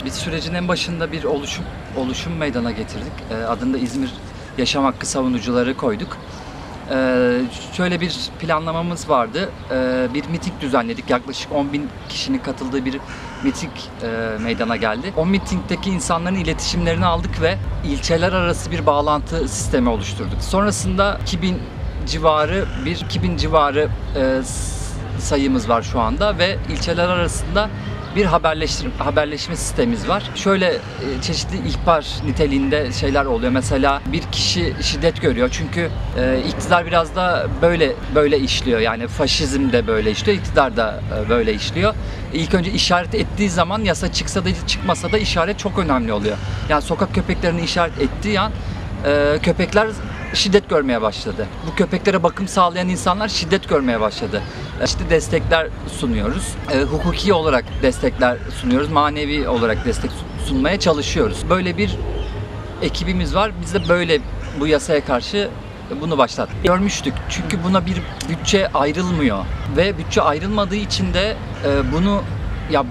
Biz sürecin en başında bir oluşum meydana getirdik. Adını da İzmir Yaşam Hakkı Savunucuları koyduk. Şöyle bir planlamamız vardı. Bir miting düzenledik. Yaklaşık 10.000 kişinin katıldığı bir miting meydana geldi. O mitingdeki insanların iletişimlerini aldık ve ilçeler arası bir bağlantı sistemi oluşturduk. Sonrasında 2000 civarı sayımız var şu anda ve ilçeler arasında bir haberleşme sistemimiz var. Şöyle çeşitli ihbar niteliğinde şeyler oluyor. Mesela bir kişi şiddet görüyor. Çünkü iktidar biraz da böyle işliyor. Yani faşizm de böyle işliyor, iktidar da böyle işliyor. İlk önce işaret ettiği zaman yasa çıksa da çıkmasa da işaret çok önemli oluyor. Yani sokak köpeklerini işaret ettiği an köpekler şiddet görmeye başladı. Bu köpeklere bakım sağlayan insanlar şiddet görmeye başladı. İşte destekler sunuyoruz. Hukuki olarak destekler sunuyoruz. Manevi olarak destek sunmaya çalışıyoruz. Böyle bir ekibimiz var. Biz de böyle bu yasaya karşı bunu başlattık. Görmüştük. Çünkü buna bir bütçe ayrılmıyor. Ve bütçe ayrılmadığı için de bunu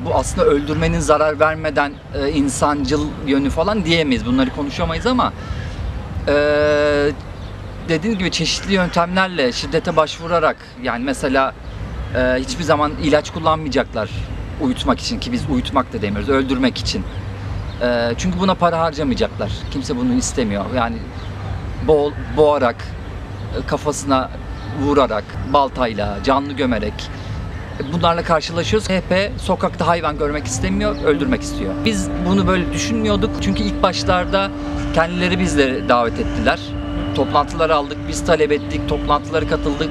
bu aslında öldürmenin zarar vermeden insancıl yönü falan diyemeyiz. Bunları konuşamayız ama dediğim gibi çeşitli yöntemlerle şiddete başvurarak, yani mesela hiçbir zaman ilaç kullanmayacaklar uyutmak için, ki biz uyutmak da demiyoruz, öldürmek için. Çünkü buna para harcamayacaklar. Kimse bunu istemiyor. Yani boğarak, kafasına vurarak, baltayla, canlı gömerek bunlarla karşılaşıyoruz. CHP sokakta hayvan görmek istemiyor, öldürmek istiyor. Biz bunu böyle düşünmüyorduk. Çünkü ilk başlarda kendileri bizleri davet ettiler. Toplantılar aldık, biz talep ettik, toplantılara katıldık.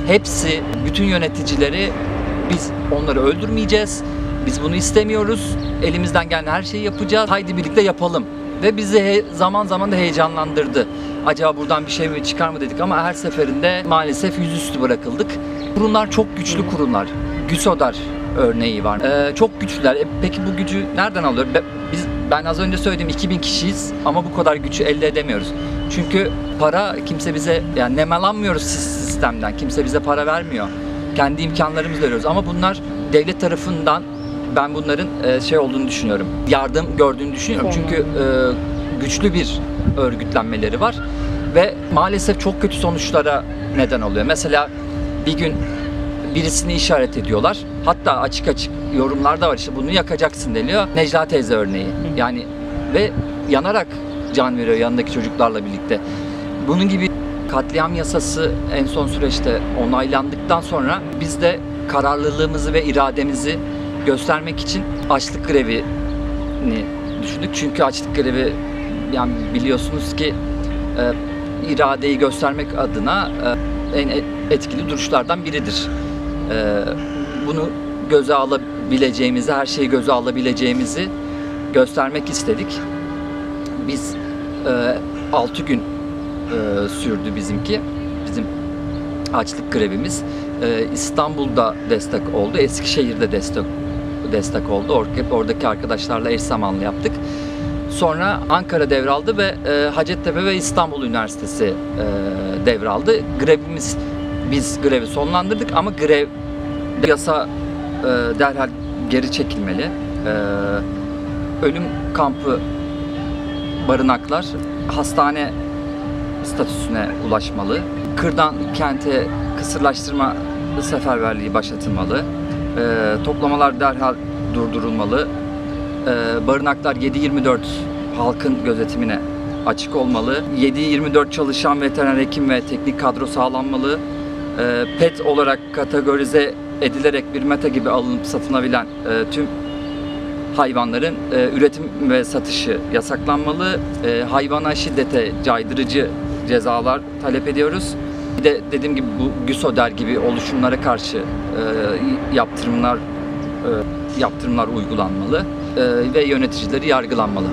Hepsi, bütün yöneticileri, biz onları öldürmeyeceğiz, biz bunu istemiyoruz, elimizden gelen her şeyi yapacağız, haydi birlikte yapalım. Ve bizi zaman zaman da heyecanlandırdı. Acaba buradan bir şey mi çıkar mı dedik ama her seferinde maalesef yüzüstü bırakıldık. Kurumlar çok güçlü kurumlar. GÜSODAR örneği var. Çok güçlüler. Peki bu gücü nereden alıyor? Ben az önce söylediğim 2000 kişiyiz ama bu kadar gücü elde edemiyoruz. Çünkü para, kimse bize, yani nemalanmıyoruz sistemden. Kimse bize para vermiyor. Kendi imkanlarımızla veriyoruz ama bunlar devlet tarafından, ben bunların olduğunu düşünüyorum. Yardım gördüğünü düşünüyorum. Çünkü güçlü bir örgütlenmeleri var ve maalesef çok kötü sonuçlara neden oluyor. Mesela bir gün birisini işaret ediyorlar. Hatta açık yorumlarda var, işte bunu yakacaksın deniyor. Necla teyze örneği. Yani ve yanarak can veriyor yanındaki çocuklarla birlikte. Bunun gibi katliam yasası en son süreçte onaylandıktan sonra biz de kararlılığımızı ve irademizi göstermek için açlık grevini düşündük. Çünkü açlık grevi, yani biliyorsunuz ki iradeyi göstermek adına en etkili duruşlardan biridir. Bunu göze alabileceğimizi, her şeyi göze alabileceğimizi göstermek istedik. Biz 6 gün sürdü bizim açlık grevimiz. İstanbul'da destek oldu, Eskişehir'de destek oldu. Oradaki arkadaşlarla eş zamanlı yaptık. Sonra Ankara devraldı ve Hacettepe ve İstanbul Üniversitesi devraldı. Biz grevi sonlandırdık ama yasa derhal geri çekilmeli. Ölüm kampı barınaklar hastane statüsüne ulaşmalı. Kırdan kente kısırlaştırma seferberliği başlatılmalı. Toplamalar derhal durdurulmalı. Barınaklar 7/24 halkın gözetimine açık olmalı. 7/24 çalışan veteriner hekim ve teknik kadro sağlanmalı. PET olarak kategorize edilerek bir meta gibi alınıp satılabilen tüm hayvanların üretim ve satışı yasaklanmalı. Hayvana şiddete caydırıcı cezalar talep ediyoruz. Bir de dediğim gibi bu GÜSODAR gibi oluşumlara karşı yaptırımlar uygulanmalı ve yöneticileri yargılanmalı.